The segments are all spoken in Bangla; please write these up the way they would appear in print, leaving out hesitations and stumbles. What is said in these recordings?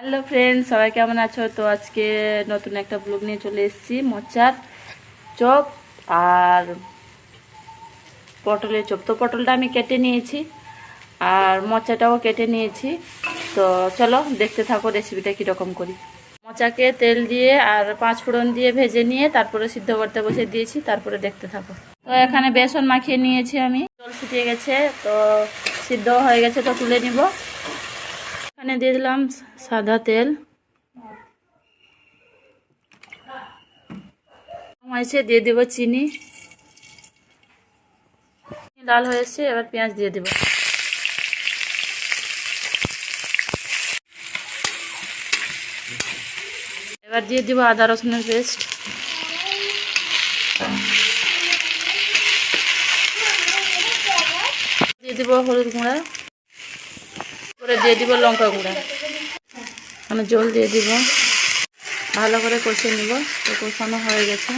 হ্যালো ফ্রেন্ডস, সবাই কেমন আছো? তো আজকে নতুন একটা ব্লগ নিয়ে চলে এসেছি। মোচার চপ আর পটলের চপ। তো পটলটা আমি কেটে নিয়েছি আর মোচাটাও কেটে নিয়েছি। তো চলো দেখতে থাকো রেসিপিটা কীরকম করি। মোচাকে তেল দিয়ে আর 5 ফোড়ন দিয়ে ভেজে নিয়ে তারপরে সিদ্ধ করতে বসে দিয়েছি, তারপরে দেখতে থাকো। তো এখানে বেসন মাখিয়ে নিয়েছি আমি, জল ফুটিয়ে গেছে, তো সিদ্ধ হয়ে গেছে, তো তুলে নিব। এখানে দিয়ে দিলাম সাদা তেল, হয়েছে দিয়ে দিব চিনি, লাল হয়েছে। এবার পেঁয়াজ দিয়ে দিব, এবার দিয়ে দিব আদা রসুনের পেস্ট, দিয়ে দিব হলুদ গুঁড়া, করে দিয়ে দিব লঙ্কা গুঁড়া, মানে জল দিয়ে দিব, ভালো করে কষিয়ে নিব। তো কষানো হয়ে গেছে,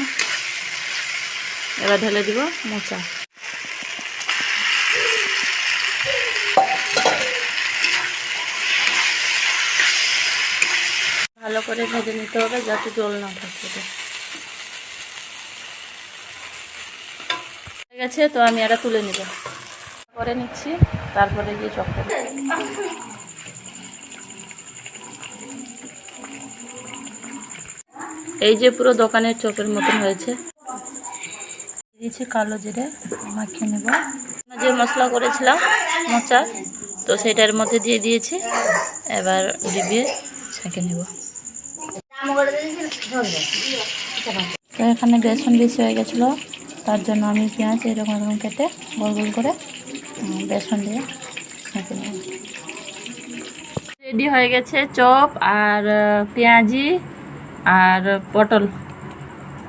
এবার ঢেলে দিব মোচা। ভালো করে ভেজে নিতে হবে যাতে জল না থাকে। হয়ে গেছে, তো আমি এটা তুলে নিব, করে নিচ্ছি, তারপরে গিয়ে চপ করব। এই যে পুরো দোকানের চপের মতন হয়েছে। দিয়েছি কালো জিরে, মাখিয়ে নেব। যে মশলা করেছিলাম মোচা, তো সেটার মধ্যে দিয়ে দিয়েছি। এবার ডিবিয়ে ছেঁকে নেব। তো এখানে বেসন বেশি হয়ে গেছিলো, তার জন্য আমি পেঁয়াজ এরকম কেটে গোল গোল করে বেসন দিয়ে ছেঁকে নেব। রেডি হয়ে গেছে চপ আর পেঁয়াজি আর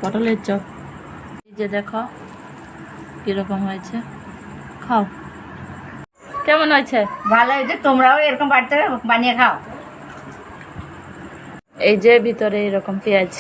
পটলের চপ। এই যে দেখো কিরকম হয়েছে, খাও। কেমন হয়েছে? ভালো হয়েছে, তোমরাও এরকম বাড়িতে বানিয়ে খাও। এই যে ভিতরে এরকম পেঁয়াজ।